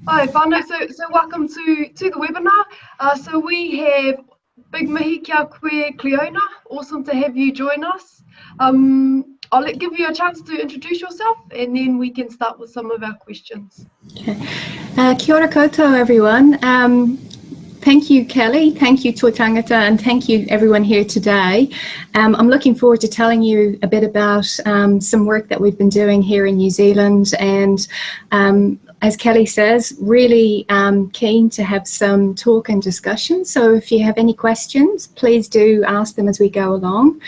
Hi, whānau. So welcome to the webinar. So we have big mihi kia koe, Cliona. Awesome to have you join us. I'll give you a chance to introduce yourself and then we can start with some of our questions. Okay. Kia ora koutou, everyone. Thank you, Callie. Thank you, Toi Tangata, and thank you, everyone here today. I'm looking forward to telling you a bit about some work that we've been doing here in New Zealand, and as Callie says, really keen to have some talk and discussion. So if you have any questions, please do ask them as we go along.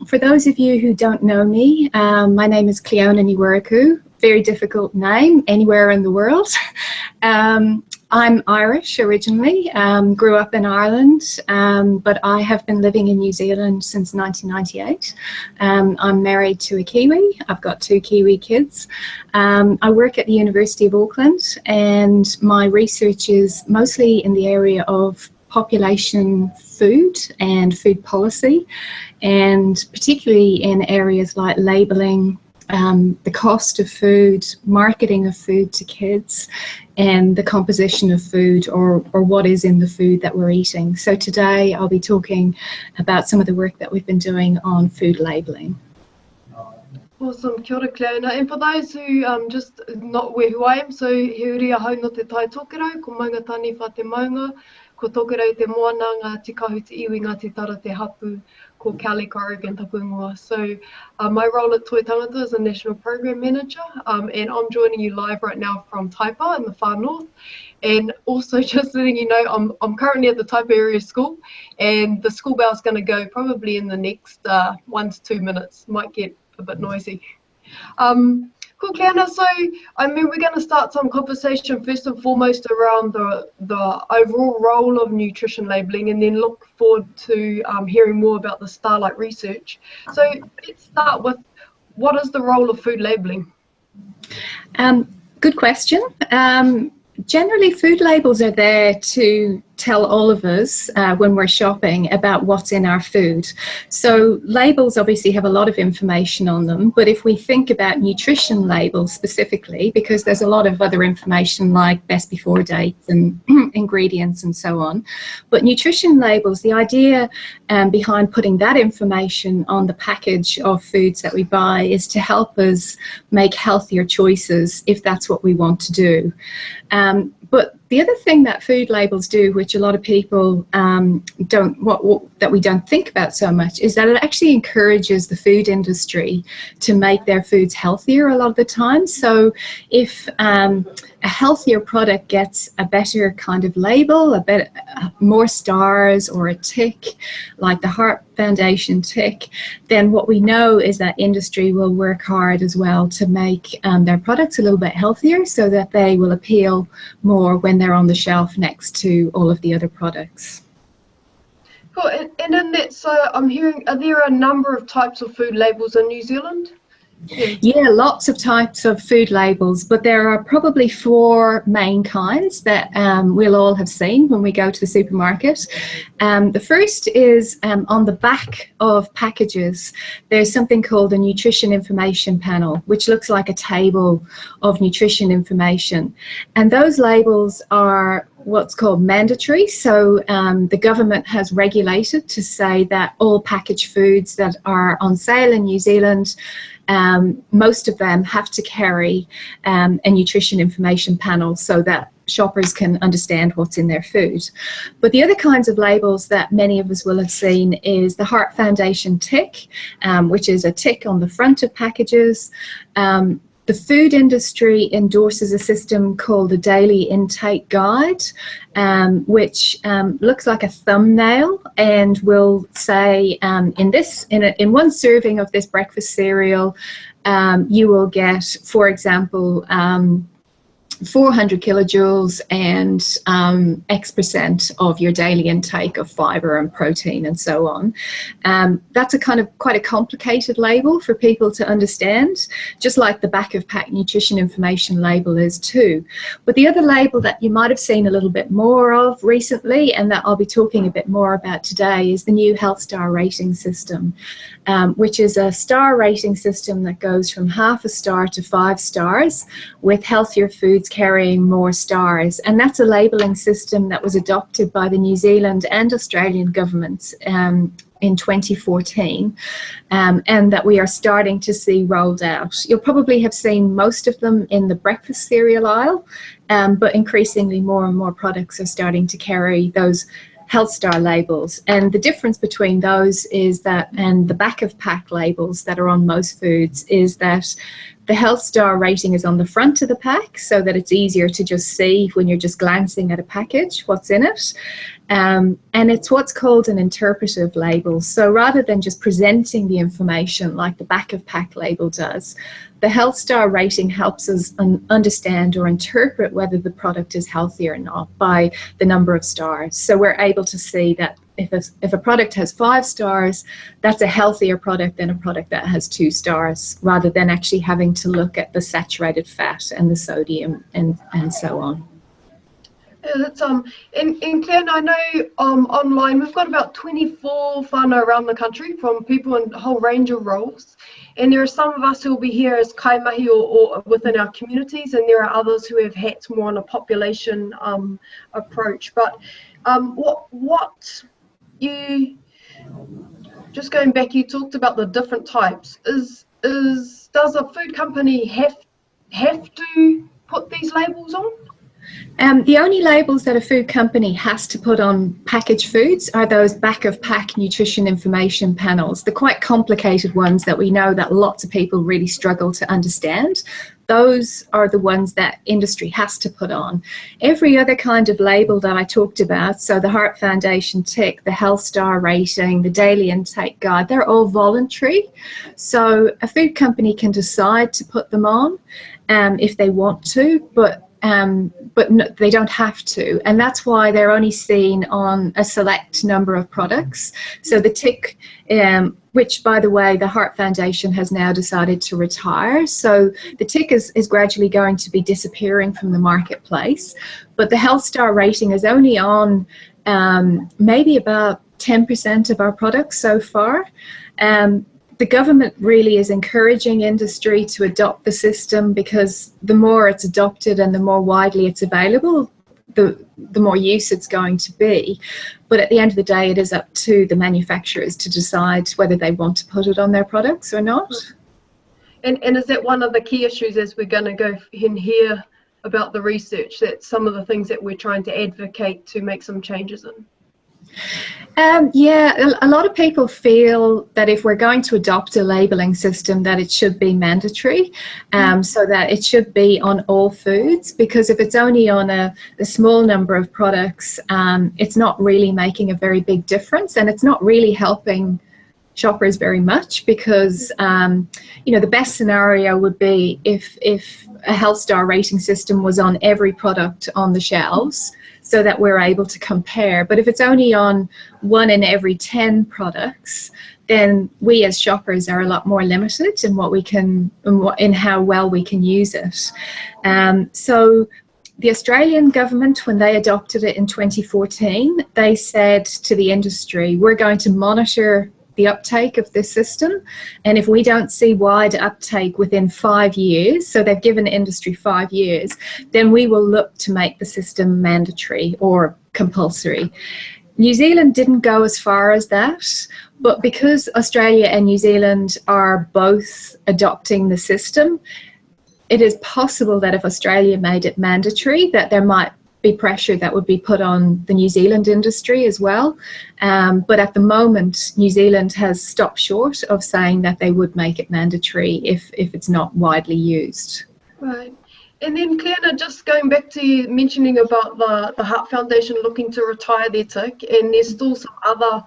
For those of you who don't know me, my name is Cliona Ni Mhurchu. Very difficult name anywhere in the world. I'm Irish originally, grew up in Ireland, but I have been living in New Zealand since 1998. I'm married to a Kiwi. I've got 2 Kiwi kids. I work at the University of Auckland, and my research is mostly in the area of population food and food policy, and particularly in areas like labelling, the cost of food, marketing of food to kids, and the composition of food, or what is in the food that we're eating. So today I'll be talking about some of the work that we've been doing on food labelling. Awesome, kia ora Cliona. And for those who just not aware who I am, so he uri ahau no te tai tokerau, ko maunga tani wha te maunga, ko tokerau te moana, ngā te kahu te iwi, ngā te tara te hapu, ko Callie Corrigan tapu ingoa. So my role at Toi Tangata is a National Program Manager, and I'm joining you live right now from Taipa in the far north. And also just letting you know, I'm currently at the Taipa area school, and the school bell is going to go probably in the next 1 to 2 minutes. Might get a bit noisy. Cool, Cliona. So, I mean, we're going to start some conversation first and foremost around the overall role of nutrition labelling, and then look forward to hearing more about the Starlight research. So, let's start with, what is the role of food labelling? Good question. Generally, food labels are there to tell all of us when we're shopping about what's in our food. So labels obviously have a lot of information on them, but if we think about nutrition labels specifically, because there's a lot of other information like best before dates and ingredients and so on, but nutrition labels, the idea behind putting that information on the package of foods that we buy is to help us make healthier choices if that's what we want to do. But the other thing that food labels do, which a lot of people that we don't think about so much, is that it actually encourages the food industry to make their foods healthier a lot of the time. So if a healthier product gets a better kind of label, a bit more stars or a tick, like the Heart Foundation tick, then what we know is that industry will work hard as well to make their products a little bit healthier, so that they will appeal more when they're on the shelf next to all of the other products. Cool. And in that, so I'm hearing, are there a number of types of food labels in New Zealand? Yeah, lots of types of food labels, but there are probably 4 main kinds that we'll all have seen when we go to the supermarket. The first is on the back of packages, there's something called a nutrition information panel, which looks like a table of nutrition information. And those labels are what's called mandatory. So the government has regulated to say that all packaged foods that are on sale in New Zealand, most of them have to carry a nutrition information panel so that shoppers can understand what's in their food. But the other kinds of labels that many of us will have seen is the Heart Foundation tick, which is a tick on the front of packages. The food industry endorses a system called the Daily Intake Guide, which looks like a thumbnail and will say, in one serving of this breakfast cereal, you will get, for example, 400 kilojoules and X% of your daily intake of fibre and protein and so on. That's a kind of quite a complicated label for people to understand, just like the back of pack nutrition information label is too. But the other label that you might have seen a little bit more of recently, and that I'll be talking a bit more about today, is the new Health Star rating system, which is a star rating system that goes from 0.5 star to 5 stars, with healthier foods foods carrying more stars, and that's a labelling system that was adopted by the New Zealand and Australian governments in 2014, and that we are starting to see rolled out. You'll probably have seen most of them in the breakfast cereal aisle, but increasingly more and more products are starting to carry those health star labels. And the difference between those is that, and the back of pack labels that are on most foods, is that the health star rating is on the front of the pack, so that it's easier to just see when you're just glancing at a package what's in it. And it's what's called an interpretive label. So rather than just presenting the information like the back of pack label does, the health star rating helps us understand or interpret whether the product is healthy or not by the number of stars. So we're able to see that if a product has 5 stars, that's a healthier product than a product that has 2 stars, rather than actually having to look at the saturated fat and the sodium and so on. Yeah, that's in Cliona, I know online we've got about 24 whānau around the country from people in a whole range of roles, and there are some of us who will be here as kaimahi or within our communities, and there are others who have hats more on a population approach. But what you, just going back, you talked about the different types. Does a food company have to put these labels on? The only labels that a food company has to put on packaged foods are those back of pack nutrition information panels, the quite complicated ones that we know that lots of people really struggle to understand. Those are the ones that industry has to put on. Every other kind of label that I talked about, so the Heart Foundation tick, the Health Star rating, the Daily Intake Guide, they're all voluntary. So a food company can decide to put them on if they want to, but no, they don't have to, and that's why they're only seen on a select number of products. So the tick, which by the way the Heart Foundation has now decided to retire, so the tick is gradually going to be disappearing from the marketplace, but the Health Star rating is only on maybe about 10% of our products so far. The government really is encouraging industry to adopt the system, because the more it's adopted and the more widely it's available, the more use it's going to be. But at the end of the day, it is up to the manufacturers to decide whether they want to put it on their products or not. And is that one of the key issues as we're going to go in here about the research, that some of the things that we're trying to advocate to make some changes in? Yeah, a lot of people feel that if we're going to adopt a labelling system, that it should be mandatory, so that it should be on all foods, because if it's only on a small number of products, it's not really making a very big difference, and it's not really helping shoppers very much, because you know, the best scenario would be if a Health Star rating system was on every product on the shelves, so that we're able to compare. But if it's only on 1 in every 10 products, then we as shoppers are a lot more limited in what we can, in how well we can use it. So the Australian government, when they adopted it in 2014, they said to the industry, we're going to monitor the uptake of this system, and if we don't see wide uptake within 5 years, so they've given the industry 5 years, then we will look to make the system mandatory or compulsory. New Zealand didn't go as far as that, but because Australia and New Zealand are both adopting the system, it is possible that if Australia made it mandatory, that there might be pressure that would be put on the New Zealand industry as well. But at the moment, New Zealand has stopped short of saying that they would make it mandatory if it's not widely used. Right. And then Cliona, just going back to you mentioning about the Heart Foundation looking to retire their tick, and there's still some other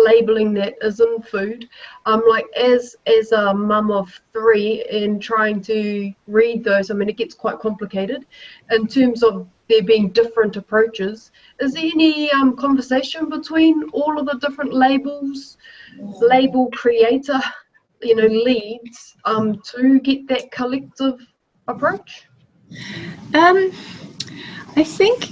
labelling that is in food. Like as a mum of 3 and trying to read those, I mean, it gets quite complicated in terms of there being different approaches. Is there any conversation between all of the different label creator, you know, leads to get that collective approach? I think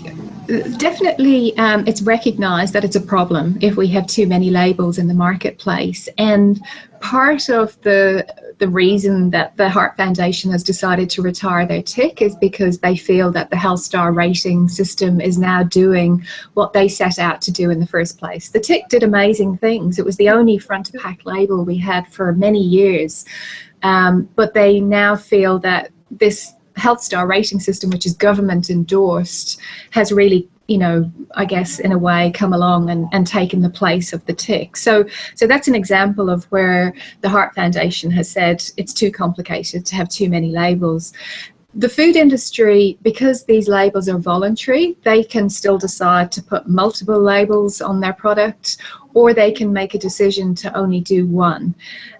definitely it's recognised that it's a problem if we have too many labels in the marketplace, and part of the the reason that the Heart Foundation has decided to retire their tick is because they feel that the Health Star rating system is now doing what they set out to do in the first place. The tick did amazing things. It was the only front of pack label we had for many years, but they now feel that this Health Star rating system, which is government endorsed, has really, you know, I guess in a way come along and taken the place of the tick. So that's an example of where the Heart Foundation has said it's too complicated to have too many labels. The food industry, because these labels are voluntary, they can still decide to put multiple labels on their product, or they can make a decision to only do one.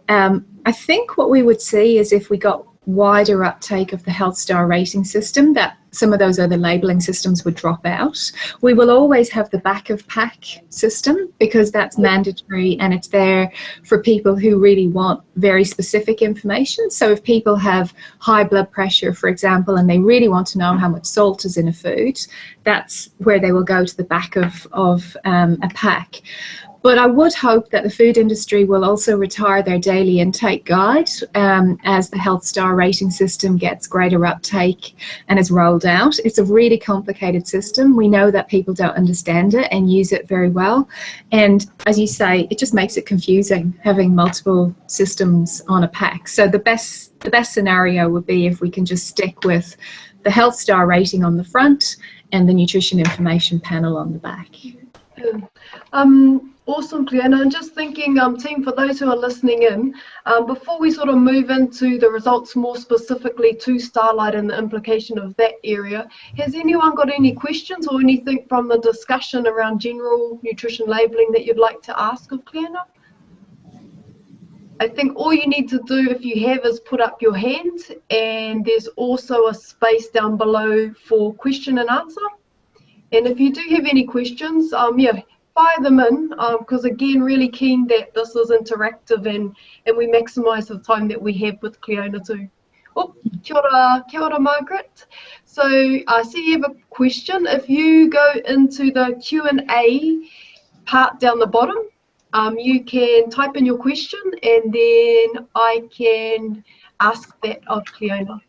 I think what we would see is if we got wider uptake of the Health Star rating system, that some of those other labelling systems would drop out. We will always have the back of pack system because that's mandatory and it's there for people who really want very specific information. So if people have high blood pressure, for example, and they really want to know how much salt is in a food, that's where they will go to the back of a pack. But I would hope that the food industry will also retire their daily intake guide as the Health Star rating system gets greater uptake and is rolled out. It's a really complicated system. We know that people don't understand it and use it very well. And as you say, it just makes it confusing having multiple systems on a pack. So the best scenario would be if we can just stick with the Health Star rating on the front and the nutrition information panel on the back. Awesome, Cliona. And just thinking, team, for those who are listening in, before we sort of move into the results more specifically to Starlight and the implication of that area, has anyone got any questions or anything from the discussion around general nutrition labelling that you'd like to ask of Cliona? I think all you need to do, if you have, is put up your hand, and there's also a space down below for question and answer. And if you do have any questions, fire them in, because again, really keen that this is interactive and we maximise the time that we have with Cliona too. Oh, kia ora, Margaret. So I see you have a question. If you go into the Q&A part down the bottom, you can type in your question and then I can ask that of Cliona.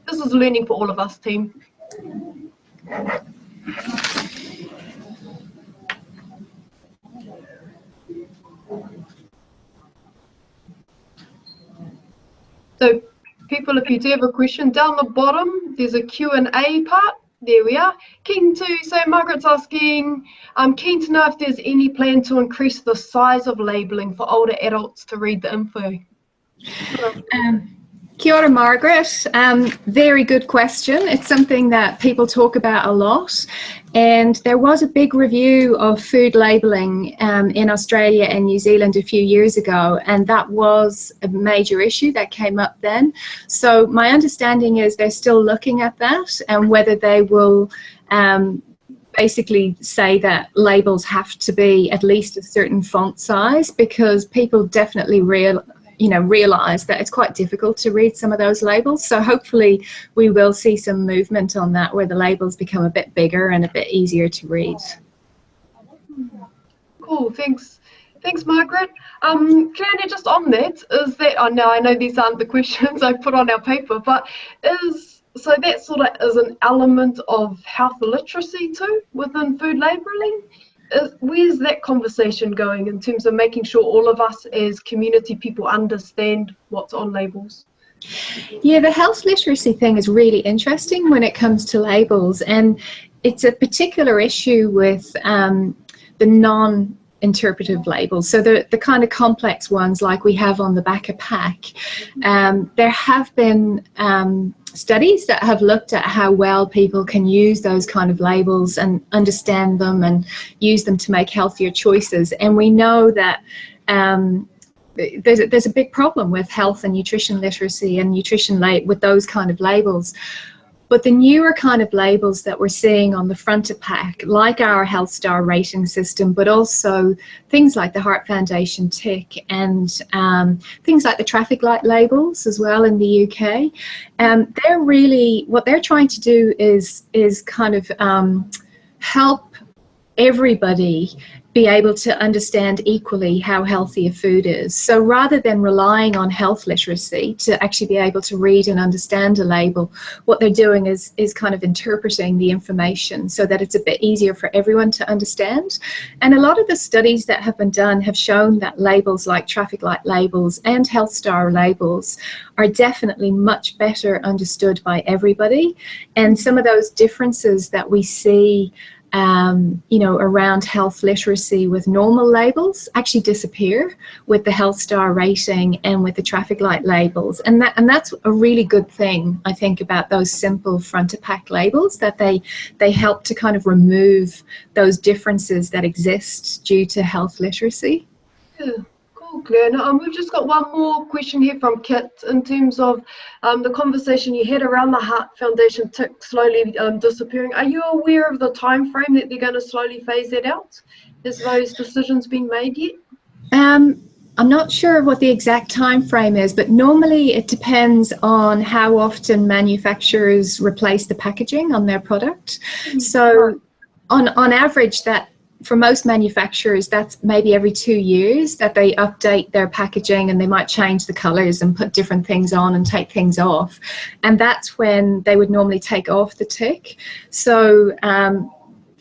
This is learning for all of us, team. So people, if you do have a question, down the bottom there's a Q&A part. There we are. So Margaret's asking, I'm keen to know if there's any plan to increase the size of labelling for older adults to read the info. Kia ora, Margaret. Very good question. It's something that people talk about a lot. And there was a big review of food labelling in Australia and New Zealand a few years ago, and that was a major issue that came up then. So my understanding is they're still looking at that and whether they will basically say that labels have to be at least a certain font size, because people definitely realise that it's quite difficult to read some of those labels. So hopefully we will see some movement on that, where the labels become a bit bigger and a bit easier to read. Cool, thanks Margaret. Cliona, just on that, is that, I know these aren't the questions I put on our paper, but so that sort of is an element of health literacy too within food labelling? Where's that conversation going in terms of making sure all of us as community people understand what's on labels? Yeah, the health literacy thing is really interesting when it comes to labels, and it's a particular issue with the non-interpretive labels. So the kind of complex ones like we have on the back of pack. There have been studies that have looked at how well people can use those kind of labels and understand them and use them to make healthier choices. And we know that there's a big problem with health and nutrition literacy and nutrition with those kind of labels. But the newer kind of labels that we're seeing on the front of pack, like our Health Star rating system, but also things like the Heart Foundation tick and things like the traffic light labels as well in the UK, they're really, what they're trying to do is kind of help everybody be able to understand equally how healthy a food is. So rather than relying on health literacy to actually be able to read and understand a label, what they're doing is kind of interpreting the information so that it's a bit easier for everyone to understand. And a lot of the studies that have been done have shown that labels like traffic light labels and health star labels are definitely much better understood by everybody. And some of those differences that we see around health literacy with normal labels actually disappear with the health star rating and with the traffic light labels. And that's a really good thing, I think, about those simple front of pack labels, that they help to kind of remove those differences that exist due to health literacy. Yeah. Cliona. We've just got one more question here from Kit in terms of the conversation you had around the Heart Foundation tick slowly disappearing. Are you aware of the time frame that they're going to slowly phase that out? Has those decisions been made yet? I'm not sure what the exact time frame is, but normally it depends on how often manufacturers replace the packaging on their product. So on average, that for most manufacturers, that's maybe every 2 years that they update their packaging, and they might change the colours and put different things on and take things off. And that's when they would normally take off the tick. So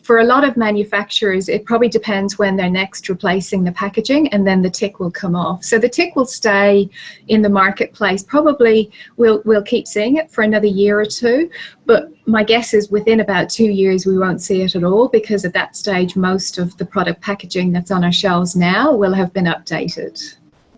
for a lot of manufacturers, it probably depends when they're next replacing the packaging, and then the tick will come off. So the tick will stay in the marketplace. Probably we'll keep seeing it for another year or two, but my guess is within about 2 years we won't see it at all, because at that stage most of the product packaging that's on our shelves now will have been updated.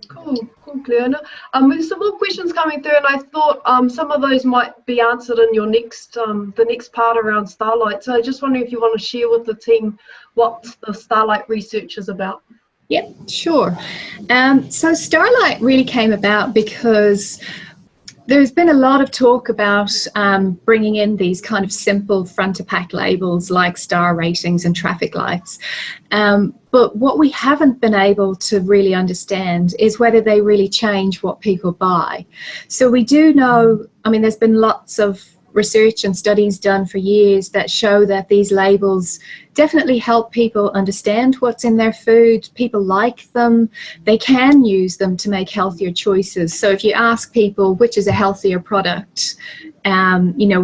Cool, Cliona. There's some more questions coming through, and I thought some of those might be answered in your the next part around Starlight. So I just wondering if you want to share with the team what the Starlight research is about. Yeah, sure. So Starlight really came about because there's been a lot of talk about bringing in these kind of simple front-of-pack labels like star ratings and traffic lights. But what we haven't been able to really understand is whether they really change what people buy. So we do know, I mean, there's been lots of research and studies done for years that show that these labels definitely help people understand what's in their food. People like them. They can use them to make healthier choices. So if you ask people which is a healthier product,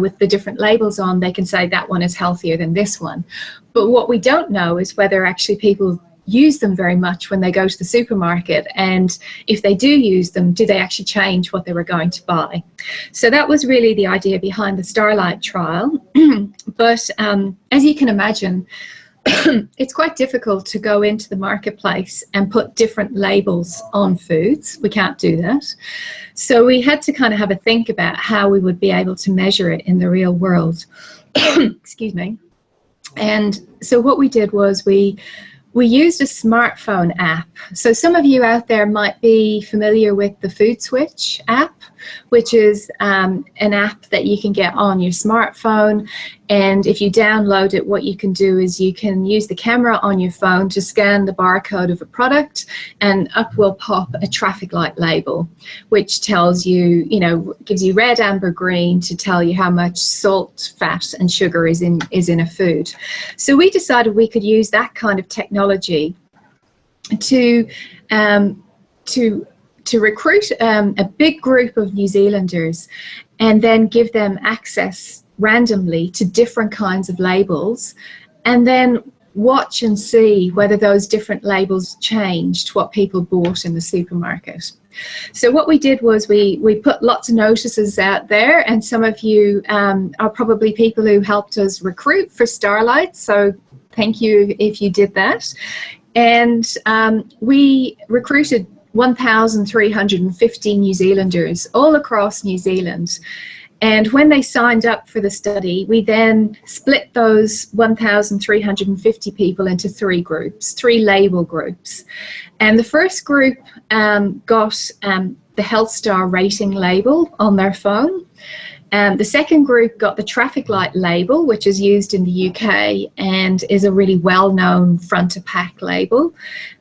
with the different labels on, they can say that one is healthier than this one. But what we don't know is whether actually people use them very much when they go to the supermarket, and if they do use them, do they actually change what they were going to buy? So that was really the idea behind the Starlight trial. But as you can imagine, it's quite difficult to go into the marketplace and put different labels on foods. We can't do that. So we had to kind of have a think about how we would be able to measure it in the real world. Excuse me. And so what we did was we used a smartphone app. So some of you out there might be familiar with the Food Switch app, which is an app that you can get on your smartphone. And if you download it, what you can do is you can use the camera on your phone to scan the barcode of a product, and up will pop a traffic light label, which tells you, gives you red, amber, green to tell you how much salt, fat, and sugar is in a food. So we decided we could use that kind of technology to recruit a big group of New Zealanders, and then give them access randomly to different kinds of labels, and then watch and see whether those different labels changed what people bought in the supermarket. So what we did was we put lots of notices out there, and some of you are probably people who helped us recruit for Starlight, so thank you if you did that. And we recruited 1,350 New Zealanders all across New Zealand. And when they signed up for the study, we then split those 1,350 people into 3 groups, 3 label groups. And the first group got the Health Star rating label on their phone. The second group got the traffic light label, which is used in the UK and is a really well-known front-of-pack label.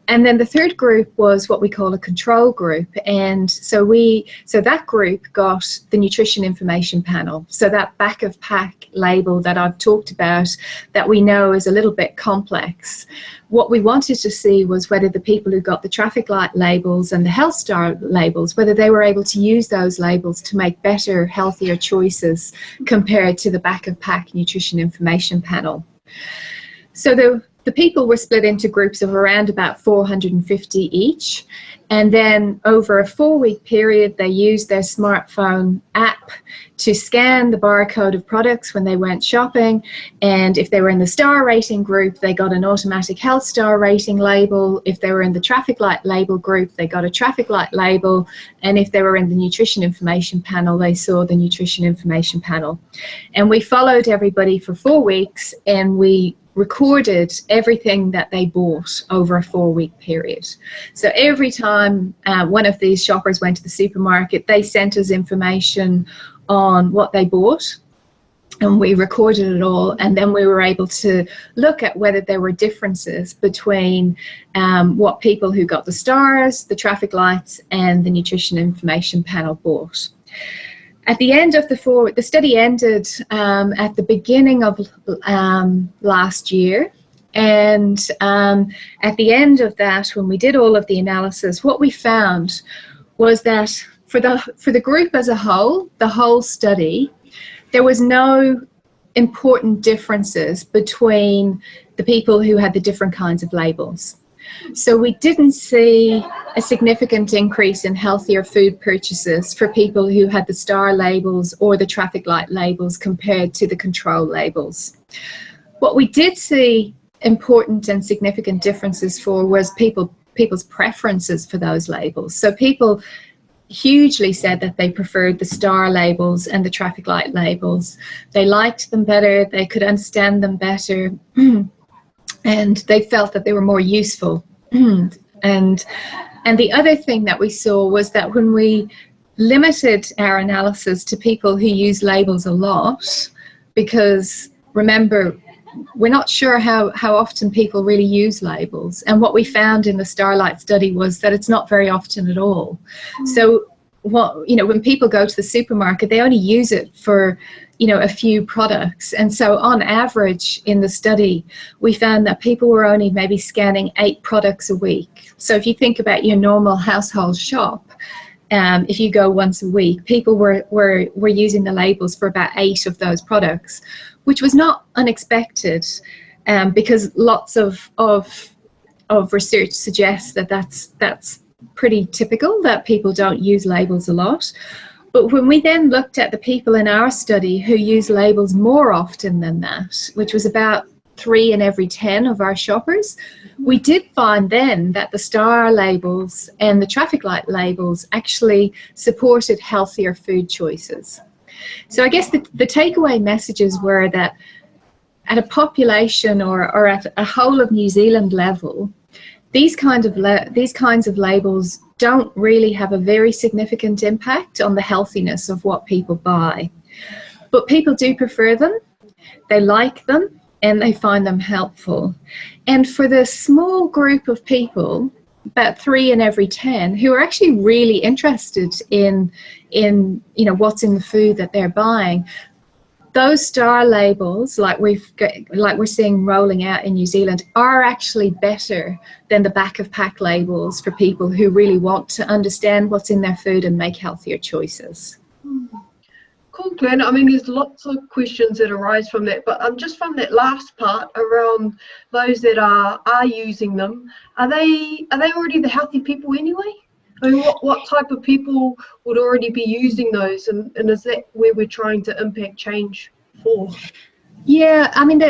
And then the third group was what we call a control group. And so that group got the nutrition information panel. So that back of pack label that I've talked about, that we know is a little bit complex, what we wanted to see was whether the people who got the traffic light labels and the health star labels, whether they were able to use those labels to make better, healthier choices compared to the back of pack nutrition information panel. So the people were split into groups of around about 450 each, and then over a 4-week period they used their smartphone app to scan the barcode of products when they went shopping, and if they were in the star rating group they got an automatic health star rating label. If they were in the traffic light label group they got a traffic light label, and if they were in the nutrition information panel they saw the nutrition information panel. And we followed everybody for 4 weeks, and we recorded everything that they bought over a 4-week period. So every time one of these shoppers went to the supermarket, they sent us information on what they bought, and we recorded it all, and then we were able to look at whether there were differences between what people who got the stars, the traffic lights, and the nutrition information panel bought. At the end of the study ended at the beginning of last year, and at the end of that, when we did all of the analysis, what we found was that for the group as a whole, the whole study, there was no important differences between the people who had the different kinds of labels. So we didn't see a significant increase in healthier food purchases for people who had the star labels or the traffic light labels compared to the control labels. What we did see important and significant differences for was people's preferences for those labels. So people hugely said that they preferred the star labels and the traffic light labels. They liked them better, they could understand them better, and they felt that they were more useful. And the other thing that we saw was that when we limited our analysis to people who use labels a lot, because remember, we're not sure how often people really use labels, and what we found in the Starlight study was that it's not very often at all. So when people go to the supermarket, they only use it for a few products, and so on average in the study we found that people were only maybe scanning 8 products a week. So if you think about your normal household shop, if you go once a week, people were using the labels for about 8 of those products, which was not unexpected, because lots of research suggests that that's pretty typical, that people don't use labels a lot. But when we then looked at the people in our study who use labels more often than that, which was about 3 in every 10 of our shoppers, we did find then that the star labels and the traffic light labels actually supported healthier food choices. So I guess the takeaway messages were that at a population or at a whole of New Zealand level, these kinds of labels don't really have a very significant impact on the healthiness of what people buy. But people do prefer them, they like them, and they find them helpful. And for the small group of people, about 3 in every 10, who are actually really interested in what's in the food that they're buying, those star labels, like we're seeing rolling out in New Zealand, are actually better than the back of pack labels for people who really want to understand what's in their food and make healthier choices. Cool, Cliona. I mean, there's lots of questions that arise from that, but just from that last part around those that are using them, are they already the healthy people anyway? I mean, what type of people would already be using those, and is that where we're trying to impact change for? Yeah, I mean,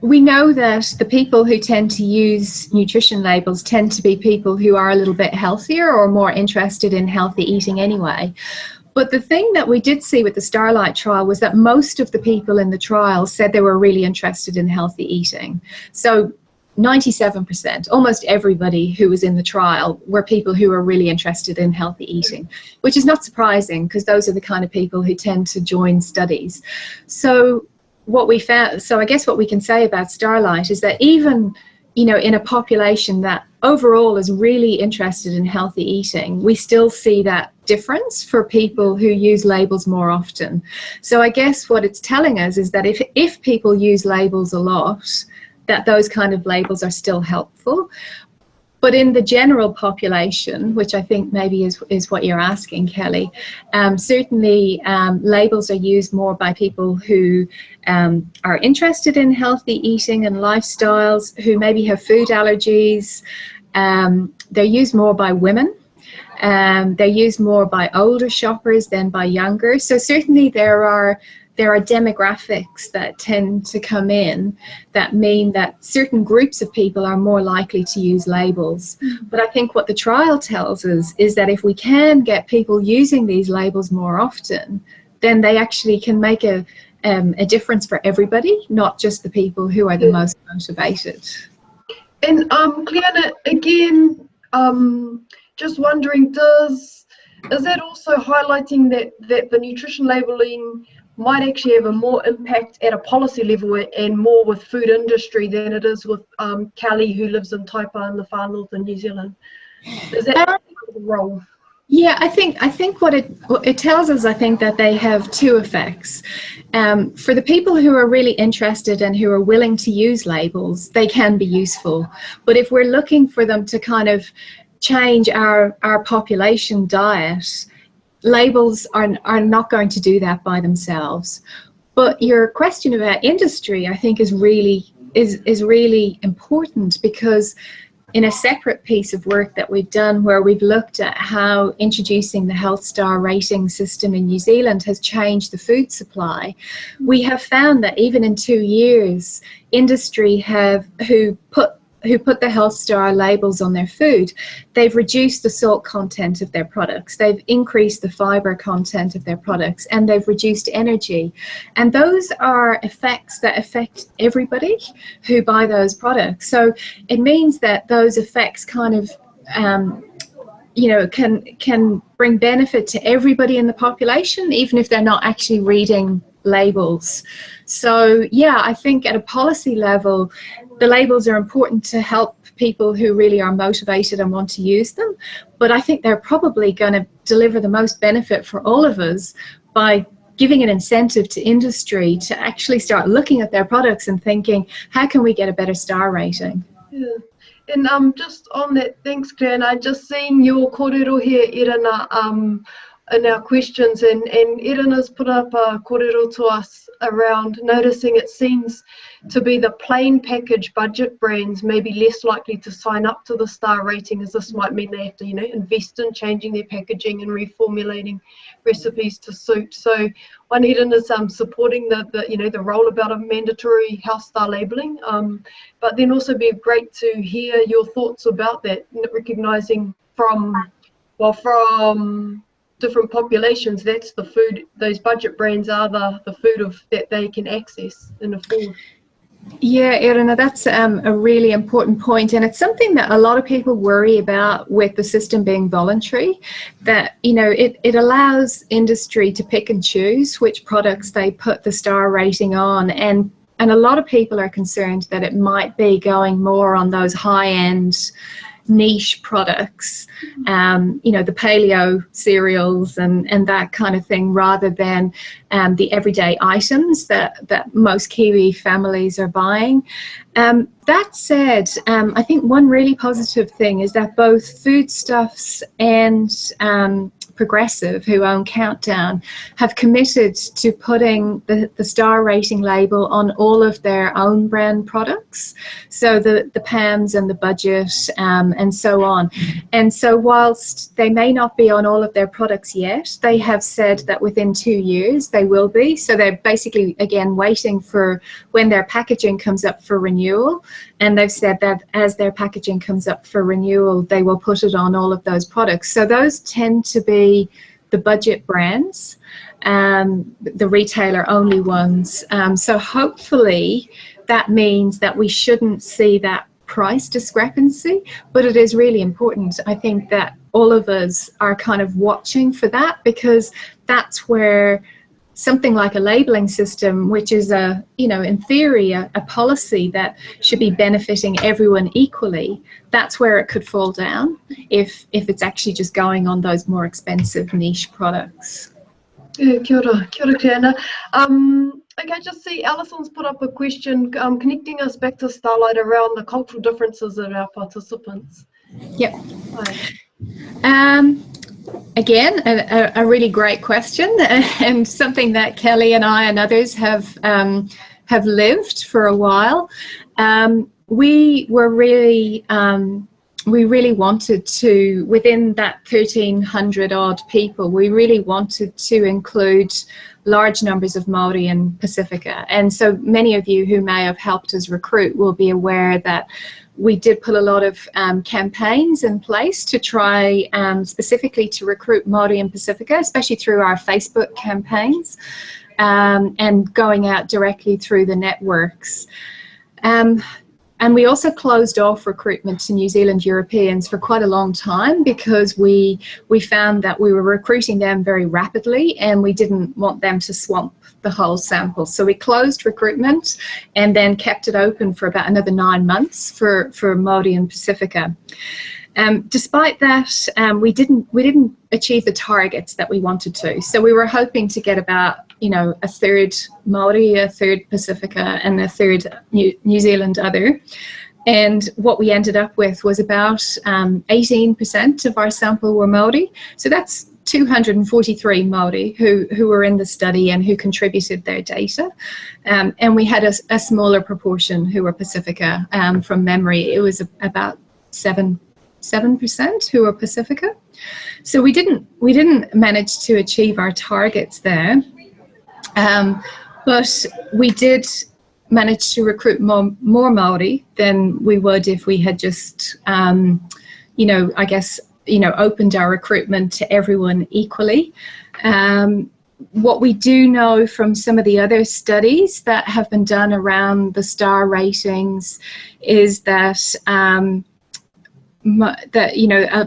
we know that the people who tend to use nutrition labels tend to be people who are a little bit healthier or more interested in healthy eating anyway. But the thing that we did see with the Starlight trial was that most of the people in the trial said they were really interested in healthy eating. So 97%, almost everybody who was in the trial were people who were really interested in healthy eating, which is not surprising because those are the kind of people who tend to join studies. So what we found, so I guess what we can say about Starlight is that even, in a population that overall is really interested in healthy eating, we still see that difference for people who use labels more often. So I guess what it's telling us is that if people use labels a lot, that those kind of labels are still helpful. But in the general population, which I think maybe is what you're asking, Kelly, certainly labels are used more by people who are interested in healthy eating and lifestyles, who maybe have food allergies. They're used more by women. They're used more by older shoppers than by younger. So certainly there are demographics that tend to come in that mean that certain groups of people are more likely to use labels. But I think what the trial tells us is that if we can get people using these labels more often, then they actually can make a difference for everybody, not just the people who are the most motivated. And Cliona, again, just wondering, is that also highlighting that the nutrition labelling might actually have a more impact at a policy level and more with food industry than it is with Callie, who lives in Taipa in the far north in New Zealand? Is that the role? Yeah, I think what it tells us, I think that they have two effects. For the people who are really interested and who are willing to use labels, they can be useful. But if we're looking for them to kind of change our population diet, labels are not going to do that by themselves. But your question about industry, I think, is really important, because in a separate piece of work that we've done where we've looked at how introducing the health star rating system in New Zealand has changed the food supply, we have found that even in 2 years, industry who put the health star labels on their food, they've reduced the salt content of their products, they've increased the fiber content of their products, and they've reduced energy. And those are effects that affect everybody who buy those products. So it means that those effects kind of can bring benefit to everybody in the population, even if they're not actually reading labels. So yeah, I think at a policy level, the labels are important to help people who really are motivated and want to use them. But I think they're probably going to deliver the most benefit for all of us by giving an incentive to industry to actually start looking at their products and thinking, how can we get a better star rating? Yeah. And just on that, thanks, Claire, and I just seen your kōrero here, Irina, in our questions, and Irina's put up a kōrero to us around noticing it seems to be the plain package budget brands may be less likely to sign up to the star rating, as this might mean they have to, invest in changing their packaging and reformulating recipes to suit. So one, Irina's supporting the rollout of mandatory health star labelling, but then also be great to hear your thoughts about that, recognising from different populations, that's the food, those budget brands are the food that they can access and afford. Yeah, Irina, that's a really important point, and it's something that a lot of people worry about with the system being voluntary, that it allows industry to pick and choose which products they put the star rating on, and a lot of people are concerned that it might be going more on those high-end niche products, the paleo cereals and that kind of thing, rather than the everyday items that most Kiwi families are buying. That said, I think one really positive thing is that both Foodstuffs and Progressive, who own Countdown, have committed to putting the star rating label on all of their own brand products, so the PAMs and the Budget and so on. And so whilst they may not be on all of their products yet, they have said that within 2 years they will be. So they're basically, again, waiting for when their packaging comes up for renewal, and they've said that as their packaging comes up for renewal, they will put it on all of those products. So those tend to be the budget brands, the retailer only ones. So hopefully that means that we shouldn't see that price discrepancy, but it is really important. I think that all of us are kind of watching for that, because that's where something like a labelling system, which is in theory, a policy that should be benefiting everyone equally, that's where it could fall down if it's actually just going on those more expensive niche products. Kia ora, Cliona. Okay, just see, Alison's put up a question connecting us back to Starlight around the cultural differences of our participants. Yep. Hi. Again, a really great question, and something that Callie and I and others have lived for a while. We really wanted to, within that 1,300 odd people, we really wanted to include large numbers of Maori and Pacifica. And so many of you who may have helped us recruit will be aware that we did put a lot of campaigns in place to try specifically to recruit Maori and Pacifica, especially through our Facebook campaigns, and going out directly through the networks. And we also closed off recruitment to New Zealand Europeans for quite a long time, because we found that we were recruiting them very rapidly and we didn't want them to swamp the whole sample. So we closed recruitment and then kept it open for about another 9 months for Maori and Pacifica. Despite that, we didn't achieve the targets that we wanted to. So we were hoping to get about, a third Maori, a third Pacifica, and a third New Zealand other. And what we ended up with was about 18% of our sample were Maori. So that's 243 Maori who were in the study and who contributed their data. And we had a smaller proportion who were Pacifica. From memory, it was about 7% who were Pacifica. So we didn't manage to achieve our targets there. But we did manage to recruit more Maori than we would if we had just, opened our recruitment to everyone equally. What we do know from some of the other studies that have been done around the star ratings is that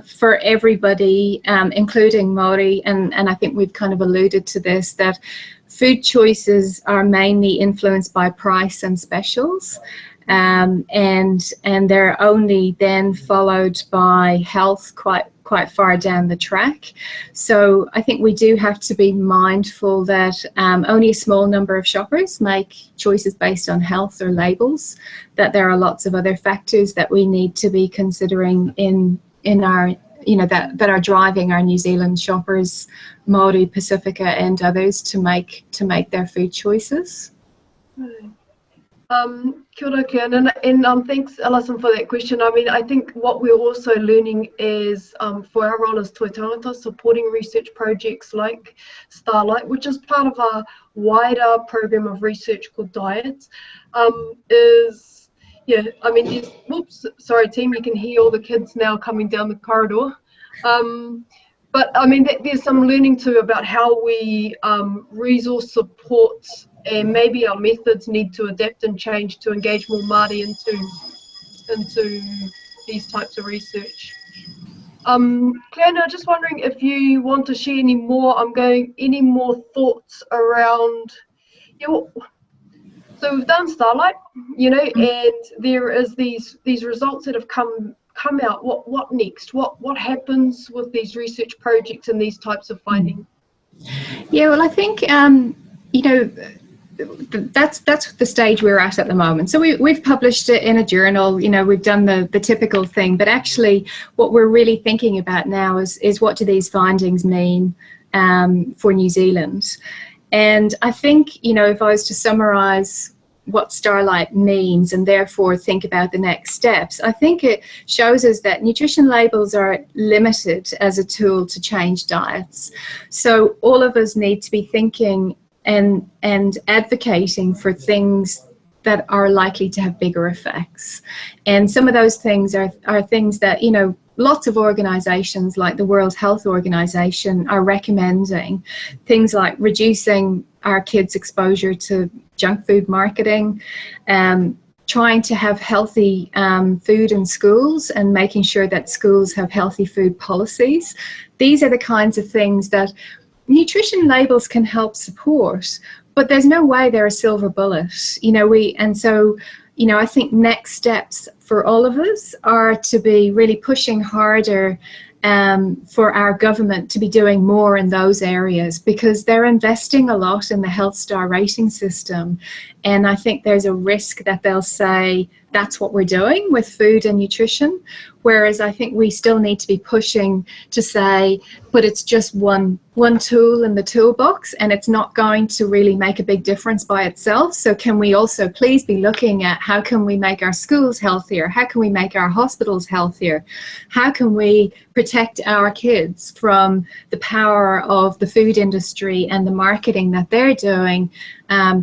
for everybody, including Maori, and I think we've kind of alluded to this, that food choices are mainly influenced by price and specials, and they're only then followed by health quite far down the track. So I think we do have to be mindful that only a small number of shoppers make choices based on health or labels, that there are lots of other factors that we need to be considering in our, that are driving our New Zealand shoppers, Maori, Pacifica and others, to make their food choices. Kia ora, Cliona, and thanks, Alison, for that question. I mean, I think what we're also learning is, for our role as Toi Tangata, supporting research projects like Starlight, which is part of a wider program of research called Diet, whoops, sorry team, you can hear all the kids now coming down the corridor. But I mean, there's some learning too about how we resource support, and maybe our methods need to adapt and change to engage more Māori into these types of research. Cliona, just wondering if you want to share any more thoughts around, so we've done Starlight, and there is these results that have come out. What next? What happens with these research projects and these types of findings? Yeah, well, I think that's the stage we're at the moment. So we've published it in a journal. We've done the typical thing, but actually what we're really thinking about now is what do these findings mean for New Zealand? And I think, if I was to summarize what Starlight means and therefore think about the next steps, I think it shows us that nutrition labels are limited as a tool to change diets. So all of us need to be thinking and advocating for things that are likely to have bigger effects. And some of those things are things that, lots of organizations like the World Health Organization are recommending, things like reducing our kids' exposure to junk food marketing, trying to have healthy food in schools and making sure that schools have healthy food policies. These are the kinds of things that nutrition labels can help support, but there's no way they're a silver bullet. I think next steps for all of us are to be really pushing harder for our government to be doing more in those areas, because they're investing a lot in the health star rating system. And I think there's a risk that they'll say that's what we're doing with food and nutrition, whereas I think we still need to be pushing to say, but it's just one tool in the toolbox, and it's not going to really make a big difference by itself. So can we also please be looking at how can we make our schools healthier? How can we make our hospitals healthier? How can we protect our kids from the power of the food industry and the marketing that they're doing,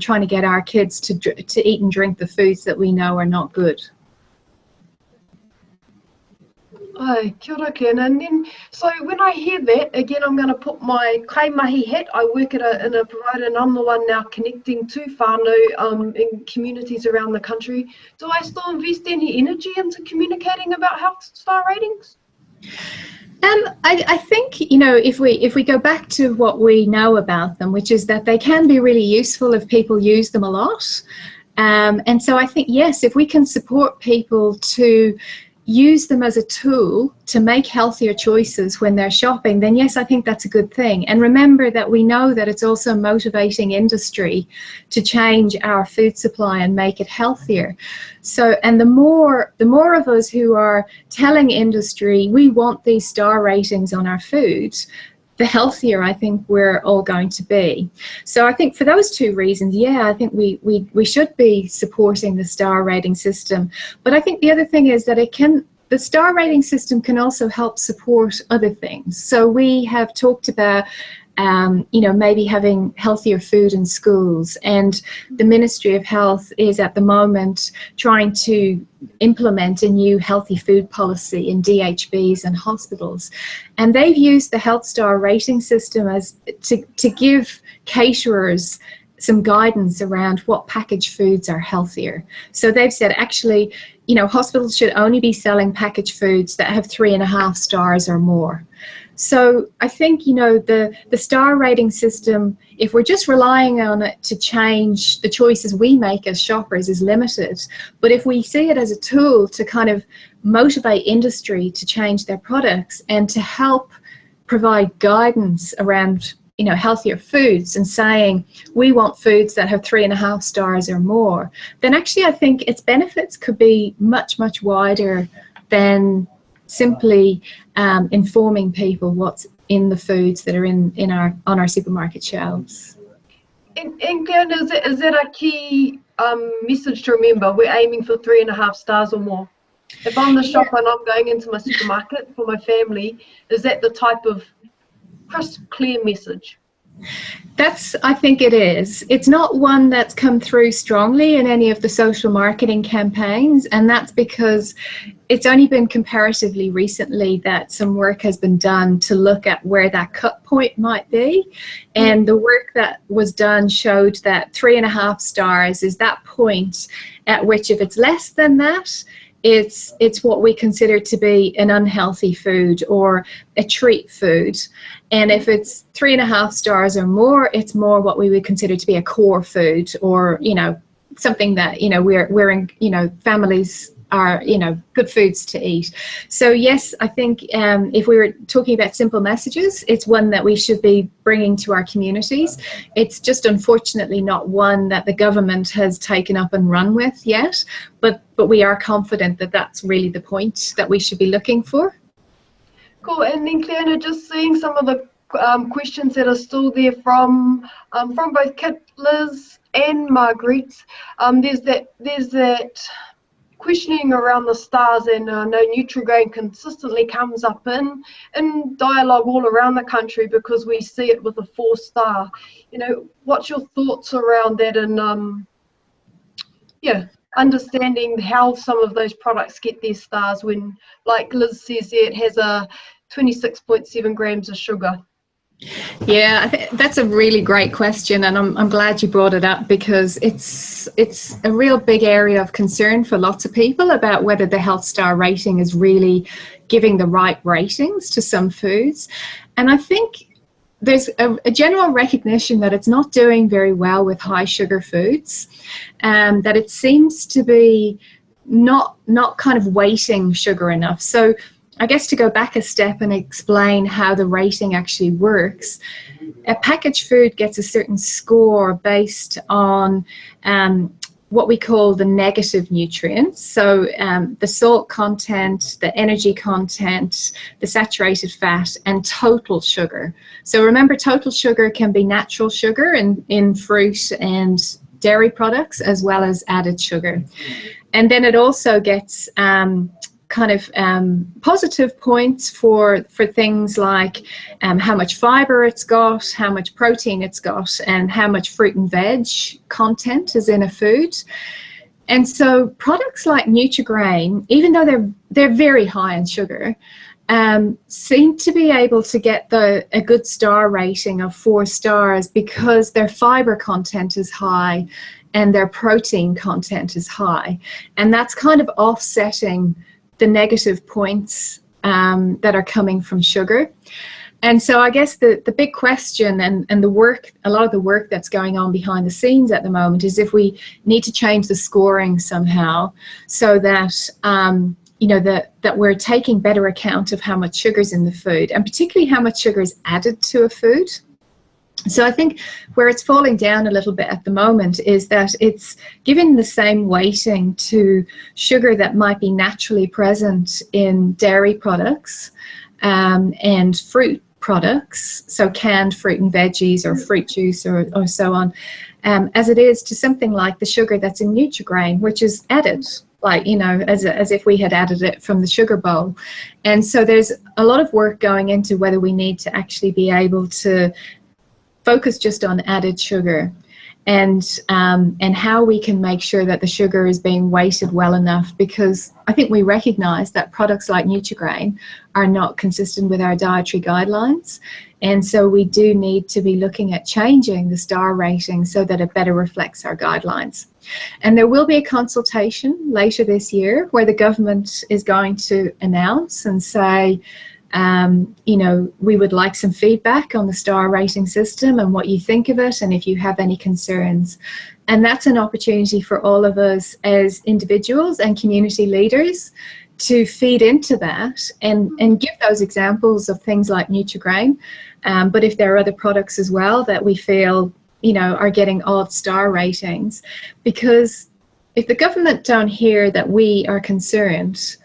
trying to get our kids to eat and drink the foods that we know are not good? Ai, kia ora, Cliona. And then, so when I hear that, again, I'm going to put my kaimahi hat. I work in a provider, and I'm the one now connecting to whānau in communities around the country. Do I still invest any energy into communicating about health star ratings? I think, you know, if we go back to what we know about them, which is that they can be really useful if people use them a lot. And so I think, yes, if we can support people to use them as a tool to make healthier choices when they're shopping, then yes, I think that's a good thing. And remember that we know that it's also motivating industry to change our food supply and make it healthier. So, and the more of us who are telling industry we want these star ratings on our food, the healthier I think we're all going to be. So I think for those two reasons, yeah, I think we should be supporting the star rating system. But I think the other thing is that the star rating system can also help support other things. So we have talked about you know, maybe having healthier food in schools, and the Ministry of Health is at the moment trying to implement a new healthy food policy in DHBs and hospitals, and they've used the Health Star rating system as to give caterers some guidance around what packaged foods are healthier. So they've said, actually, you know, hospitals should only be selling packaged foods that have 3.5 stars or more. So I think, you know, the star rating system, if we're just relying on it to change the choices we make as shoppers, is limited. But if we see it as a tool to kind of motivate industry to change their products and to help provide guidance around, you know, healthier foods, and saying we want foods that have 3.5 stars or more, then actually I think its benefits could be much, much wider than simply informing people what's in the foods that are on our supermarket shelves. And Cliona, is that a key message to remember? We're aiming for 3.5 stars or more. If I'm the shopper and I'm going into my supermarket for my family, is that the type of crisp, clear message? I think it is. It's not one that's come through strongly in any of the social marketing campaigns, and that's because it's only been comparatively recently that some work has been done to look at where that cut point might be. And the work that was done showed that 3.5 stars is that point at which, if it's less than that, it's what we consider to be an unhealthy food or a treat food. And if it's 3.5 stars or more, it's more what we would consider to be a core food, or, you know, something that, you know, we're in, you know, families are, you know, good foods to eat. So yes, I think if we were talking about simple messages, it's one that we should be bringing to our communities. It's just unfortunately not one that the government has taken up and run with yet, but we are confident that that's really the point that we should be looking for. Cool. And then Cliona, just seeing some of the questions that are still there from both Kit, Liz and Marguerite. There's that questioning around the stars, and I know Nutrigrain consistently comes up in dialogue all around the country because we see it with a 4-star. You know, what's your thoughts around that, and understanding how some of those products get their stars when, like Liz says there, it has a 26.7 grams of sugar? Yeah, I think that's a really great question, and I'm glad you brought it up, because it's a real big area of concern for lots of people about whether the Health Star rating is really giving the right ratings to some foods. And I think there's a general recognition that it's not doing very well with high sugar foods, that it seems to be not kind of weighting sugar enough. So I guess to go back a step and explain how the rating actually works, a packaged food gets a certain score based on what we call the negative nutrients. So the salt content, the energy content, the saturated fat, and total sugar. So remember, total sugar can be natural sugar in fruit and dairy products, as well as added sugar. And then it also gets positive points for things like how much fiber it's got, how much protein it's got, and how much fruit and veg content is in a food. And so products like Nutri-Grain, even though they're very high in sugar, seem to be able to get a good star rating of 4 stars because their fiber content is high and their protein content is high. And that's kind of offsetting the negative points that are coming from sugar. And so I guess the big question and the work, a lot of the work that's going on behind the scenes at the moment is if we need to change the scoring somehow so that that we're taking better account of how much sugar's in the food, and particularly how much sugar is added to a food. So I think where it's falling down a little bit at the moment is that it's giving the same weighting to sugar that might be naturally present in dairy products and fruit products, so canned fruit and veggies or fruit juice or so on, as it is to something like the sugar that's in Nutri-Grain, which is added, like, as if we had added it from the sugar bowl. And so there's a lot of work going into whether we need to actually be able to focus just on added sugar and how we can make sure that the sugar is being weighted well enough, because I think we recognize that products like Nutri-Grain are not consistent with our dietary guidelines. And so we do need to be looking at changing the star rating so that it better reflects our guidelines. And there will be a consultation later this year where the government is going to announce and say, we would like some feedback on the star rating system and what you think of it, and if you have any concerns. And that's an opportunity for all of us as individuals and community leaders to feed into that and give those examples of things like Nutri-Grain. But if there are other products as well that we feel, are getting odd star ratings, because if the government don't hear that we are concerned,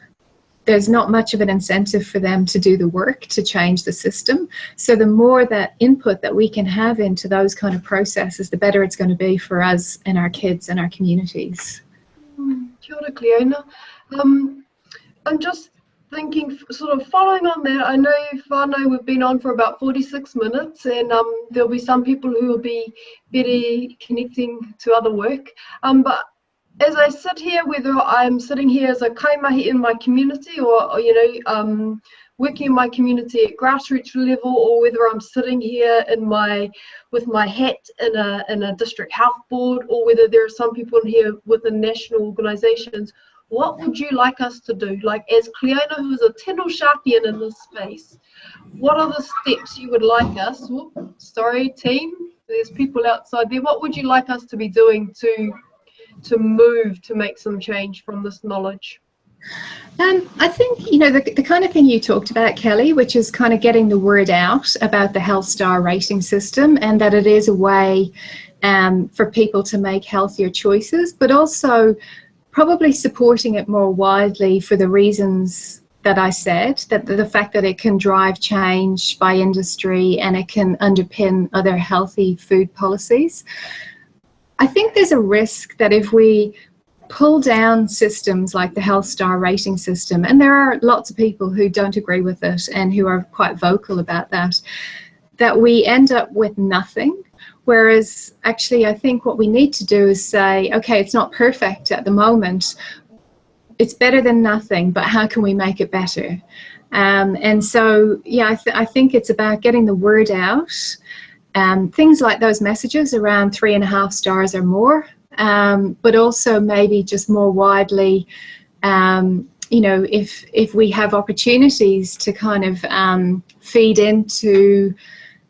there's not much of an incentive for them to do the work to change the system. So the more that input that we can have into those kind of processes, the better it's going to be for us and our kids and our communities. Kia ora, Cliona. I'm just thinking, sort of following on that, I know, whānau, we've been on for about 46 minutes, and there'll be some people who will be better connecting to other work. But as I sit here, whether I'm sitting here as a kaimahi in my community or working in my community at grassroots level, or whether I'm sitting here with my hat in a district health board, or whether there are some people in here within national organisations, what would you like us to do? Like, as Cliona, who is a tino champion in this space, what are the steps you would like us, team, there's people outside there, what would you like us to be doing to move to make some change from this knowledge? I think, the kind of thing you talked about, Kelly, which is kind of getting the word out about the health star rating system, and that it is a way for people to make healthier choices, but also probably supporting it more widely for the reasons that I said, that the fact that it can drive change by industry and it can underpin other healthy food policies. I think there's a risk that if we pull down systems like the health star rating system, and there are lots of people who don't agree with it and who are quite vocal about that we end up with nothing. Whereas actually I think what we need to do is say, okay, it's not perfect at the moment, it's better than nothing, but how can we make it better? And so, yeah, I think it's about getting the word out. Things like those messages around 3.5 stars or more, but also maybe just more widely, if we have opportunities to kind of feed into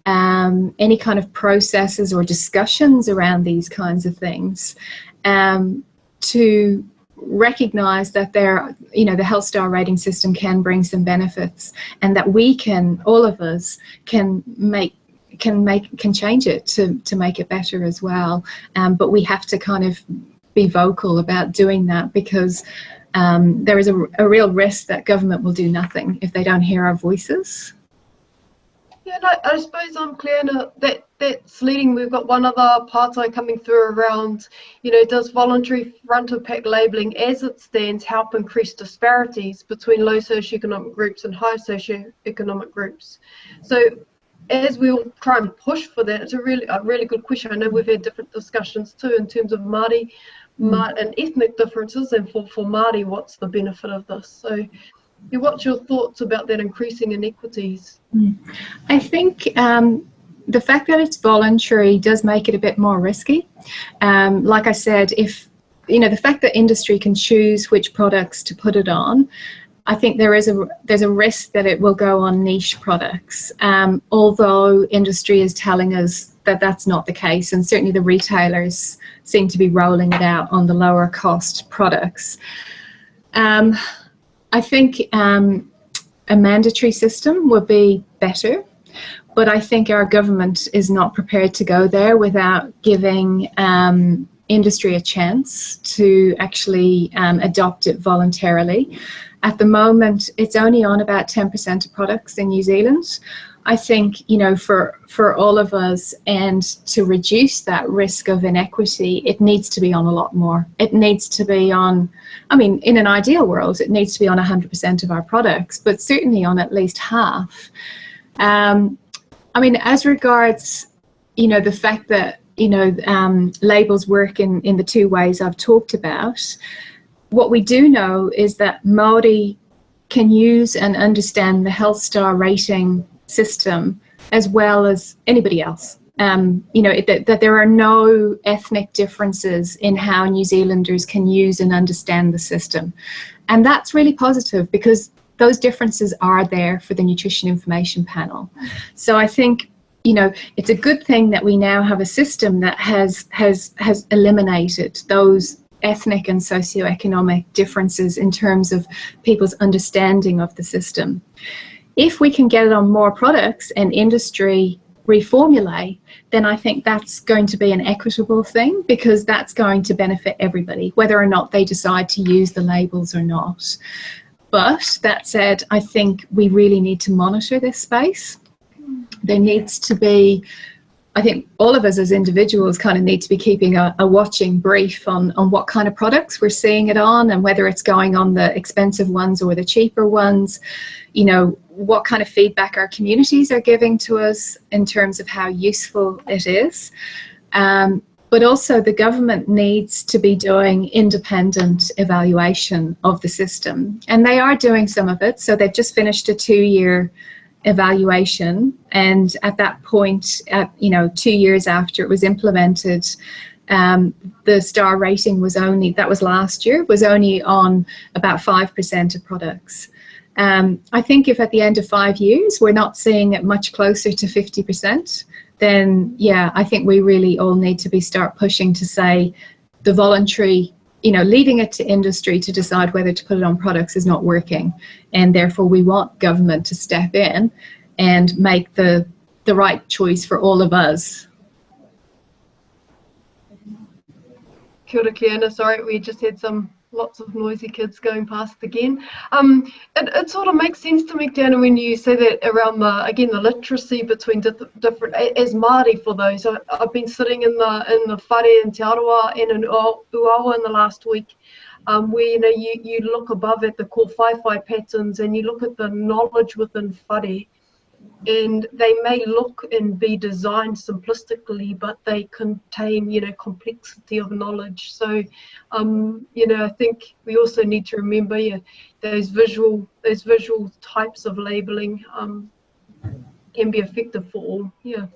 any kind of processes or discussions around these kinds of things, to recognize that there, the health star rating system can bring some benefits, and that we can, all of us, can change it to make it better as well. But we have to kind of be vocal about doing that, because there is a real risk that government will do nothing if they don't hear our voices. Yeah, no, I suppose Cliona, that's leading. We've got one other partai coming through around, does voluntary front of pack labelling as it stands help increase disparities between low socioeconomic groups and high socioeconomic groups? So as we all try and push for that, it's a really good question. I know we've had different discussions too in terms of Māori and ethnic differences, and for Māori, what's the benefit of this? So what's your thoughts about that increasing inequities? I think the fact that it's voluntary does make it a bit more risky. Like I said, if the fact that industry can choose which products to put it on, I think there's a risk that it will go on niche products, although industry is telling us that that's not the case, and certainly the retailers seem to be rolling it out on the lower cost products. I think a mandatory system would be better, but I think our government is not prepared to go there without giving industry a chance to actually adopt it voluntarily. At the moment, it's only on about 10% of products in New Zealand. I think, for all of us, and to reduce that risk of inequity, it needs to be on a lot more. It needs to be on, in an ideal world, it needs to be on 100% of our products, but certainly on at least half. As regards, the fact that, labels work in the two ways I've talked about, what we do know is that Maori can use and understand the health star rating system as well as anybody else. That there are no ethnic differences in how New Zealanders can use and understand the system. And that's really positive, because those differences are there for the Nutrition Information Panel. So I think, it's a good thing that we now have a system that has eliminated those ethnic and socioeconomic differences in terms of people's understanding of the system. If we can get it on more products and industry reformulate, then I think that's going to be an equitable thing, because that's going to benefit everybody, whether or not they decide to use the labels or not. But that said, I think we really need to monitor this space. There needs to be, I think all of us as individuals kind of need to be keeping a watching brief on what kind of products we're seeing it on, and whether it's going on the expensive ones or the cheaper ones, what kind of feedback our communities are giving to us in terms of how useful it is. But also the government needs to be doing independent evaluation of the system. And they are doing some of it. So they've just finished a 2-year evaluation, and at that point, 2 years after it was implemented, the star rating was only, that was last year, was only on about 5% of products. I think if at the end of 5 years we're not seeing it much closer to 50%, then yeah, I think we really all need to start pushing to say the voluntary, leaving it to industry to decide whether to put it on products is not working, and therefore we want government to step in and make the right choice for all of us. Kia ora, Cliona. Sorry, we just had lots of noisy kids going past again. It sort of makes sense to me, Cliona, when you say that around the literacy between different, as Māori for those. I've been sitting in the whare in Te Arawa and in Uawa in the last week, where you look above at the core whaiwhai patterns, and you look at the knowledge within whare, and they may look and be designed simplistically, but they contain, complexity of knowledge. So, I think we also need to remember, those visual types of labelling can be effective for all. Yeah.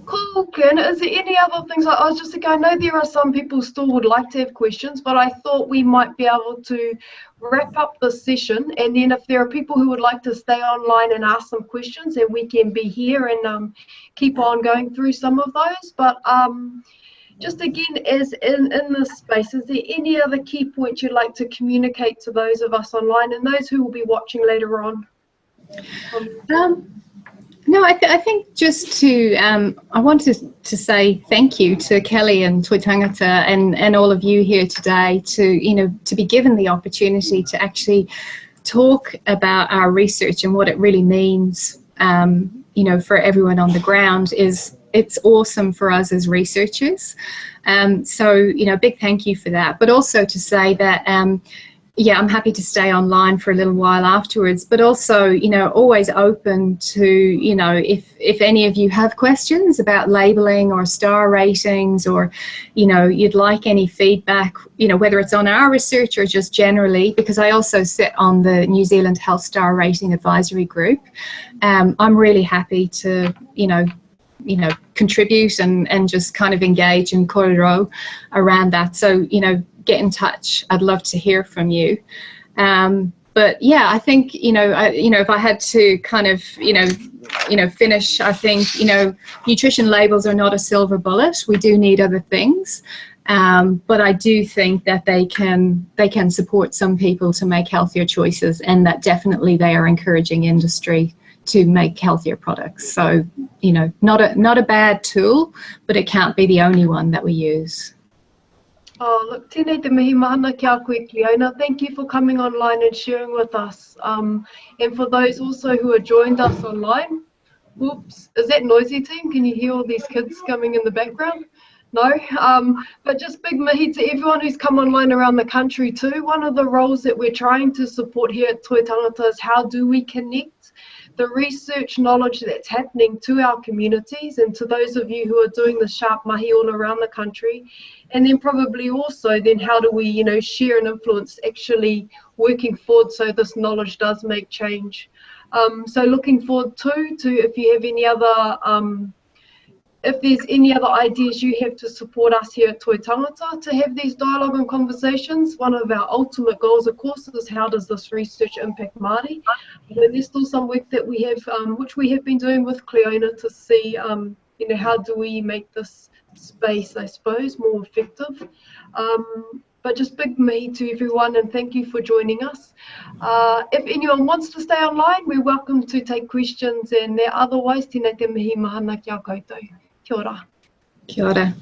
Cool, Cliona. Is there any other things? I was just thinking, I know there are some people still would like to have questions, but I thought we might be able to wrap up this session, and then if there are people who would like to stay online and ask some questions, then we can be here and keep on going through some of those. But just again, as in this space, is there any other key points you'd like to communicate to those of us online and those who will be watching later on? No, I think just to, I wanted to say thank you to Callie and Toi Tangata and all of you here today to be given the opportunity to actually talk about our research and what it really means, for everyone on the ground. It's awesome for us as researchers. So, big thank you for that. But also to say that, I'm happy to stay online for a little while afterwards, but also, always open to, if any of you have questions about labelling or star ratings, or, you'd like any feedback, whether it's on our research or just generally, because I also sit on the New Zealand Health Star Rating Advisory Group. I'm really happy to, contribute and just kind of engage in korero around that. So, get in touch. I'd love to hear from you. But yeah, I think, if I had to kind of, finish, I think, nutrition labels are not a silver bullet. We do need other things. But I do think that they can support some people to make healthier choices, and that definitely they are encouraging industry to make healthier products. So, not a bad tool, but it can't be the only one that we use. Oh, look, tēnei te mihi mahana ki a koe, Cliona. Thank you for coming online and sharing with us. And for those also who have joined us online, whoops, is that noisy, team? Can you hear all these kids coming in the background? No, but just big mihi to everyone who's come online around the country too. One of the roles that we're trying to support here at Toi Tangata is how do we connect the research knowledge that's happening to our communities and to those of you who are doing the sharp mahi all around the country, and then probably also then how do we share and influence actually working forward so this knowledge does make change. So looking forward to if you have any other if there's any other ideas you have to support us here at Toi Tangata to have these dialogue and conversations. One of our ultimate goals, of course, is how does this research impact Māori? But there's still some work that we have, which we have been doing with Cliona to see, how do we make this space, I suppose, more effective. But just big mihi to everyone, and thank you for joining us. If anyone wants to stay online, we're welcome to take questions, and otherwise, tēnei te mihi mahana ki a koutou. Kia ora. Kia ora.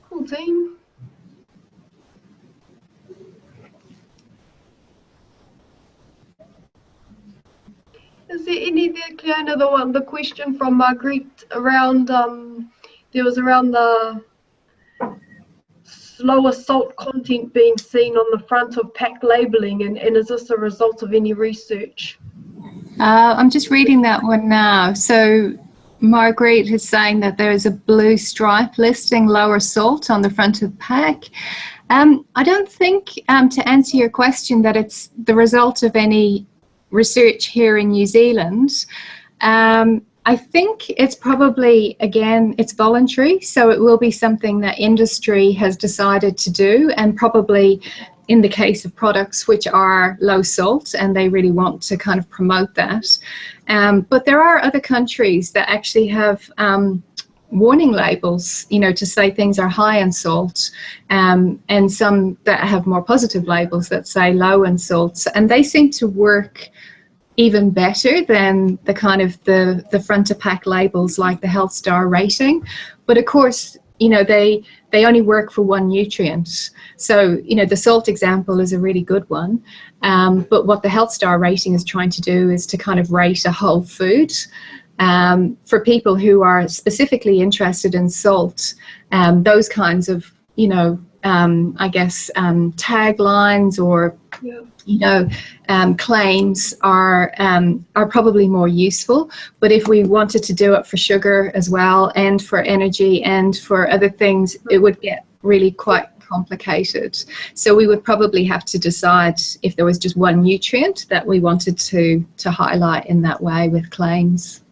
Cool, team. Is there any there, Cliona, the question from Marguerite around, there was around the lower salt content being seen on the front of pack labelling, and is this a result of any research? I'm just reading that one now. So Marguerite is saying that there is a blue stripe listing lower salt on the front of pack. I don't think, to answer your question, that it's the result of any research here in New Zealand. I think it's probably, again, it's voluntary, so it will be something that industry has decided to do, and probably in the case of products which are low salt and they really want to kind of promote that. But there are other countries that actually have warning labels, to say things are high in salt, and some that have more positive labels that say low in salt, and they seem to work even better than the kind of the front of pack labels like the Health Star rating. But of course, they only work for one nutrient. So, the salt example is a really good one. But what the Health Star rating is trying to do is to kind of rate a whole food. For people who are specifically interested in salt, those kinds of, I guess, taglines or, claims are probably more useful. But if we wanted to do it for sugar as well, and for energy and for other things, it would get really quite complicated. So we would probably have to decide if there was just one nutrient that we wanted to highlight in that way with claims.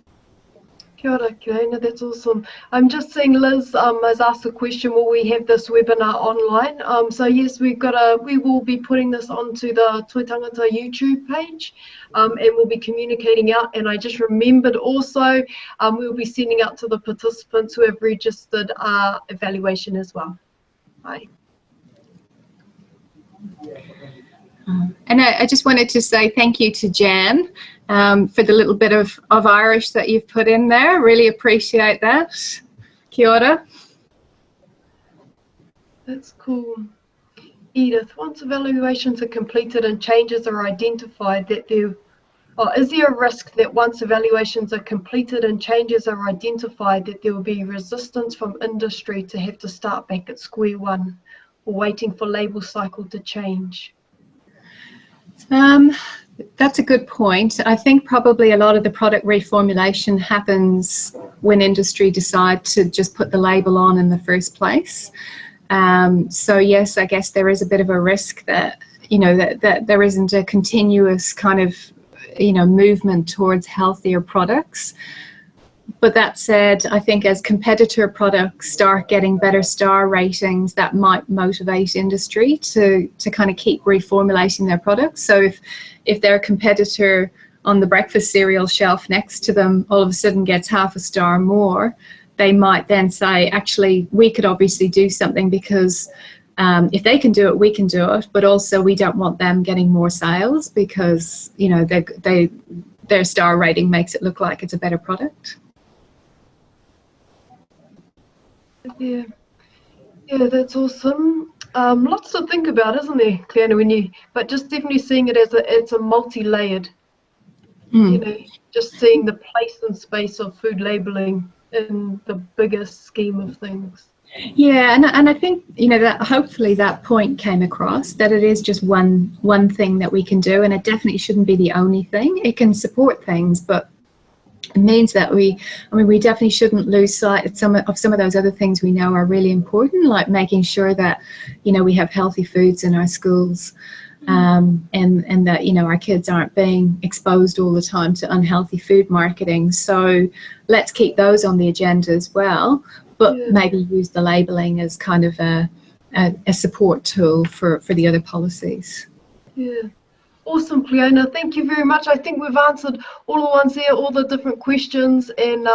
Kia ora, Cliona, that's awesome. I'm just seeing Liz has asked a question, will we have this webinar online? So yes, we will be putting this onto the Toi Tangata YouTube page, and we'll be communicating out. And I just remembered also, we'll be sending out to the participants who have registered our evaluation as well. Bye. And I just wanted to say thank you to Jan for the little bit of Irish that you've put in there. Really appreciate that. Kia ora. That's cool. Edith, once evaluations are completed and changes are identified, is there a risk that once evaluations are completed and changes are identified that there will be resistance from industry to have to start back at square one or waiting for label cycle to change? That's a good point. I think probably a lot of the product reformulation happens when industry decide to just put the label on in the first place. So yes, I guess there is a bit of a risk that, that there isn't a continuous kind of, movement towards healthier products. But that said, I think as competitor products start getting better star ratings, that might motivate industry to kind of keep reformulating their products. So if their competitor on the breakfast cereal shelf next to them all of a sudden gets half a star more, they might then say, actually, we could obviously do something because if they can do it, we can do it. But also we don't want them getting more sales because, their star rating makes it look like it's a better product. Yeah, that's awesome. Lots to think about, isn't there, Cliona? But just definitely seeing it as it's a multi-layered. Just seeing the place and space of food labeling in the bigger scheme of things. Yeah, and I think that hopefully that point came across, that it is just one thing that we can do, and it definitely shouldn't be the only thing. It can support things, but it means that we definitely shouldn't lose sight of some of those other things we know are really important, like making sure that we have healthy foods in our schools, and that our kids aren't being exposed all the time to unhealthy food marketing. So let's keep those on the agenda as well, but maybe use the labelling as kind of a support tool for the other policies. Yeah. Awesome, Cliona. Thank you very much. I think we've answered all the ones there, all the different questions, and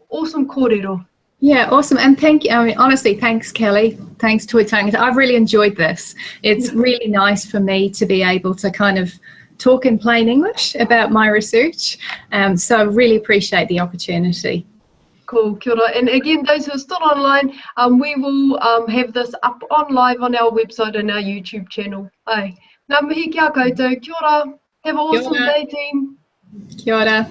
awesome kōrero. Yeah, awesome. And thank you. Honestly, thanks, Kelly. Thanks, Toi Tangata. I've really enjoyed this. It's really nice for me to be able to kind of talk in plain English about my research. So I really appreciate the opportunity. Cool, kia ora. And again, those who are still online, we will have this up on live on our website and our YouTube channel. Ngā mihi kia koutou. Kia ora. Have an awesome day, team. Kia ora.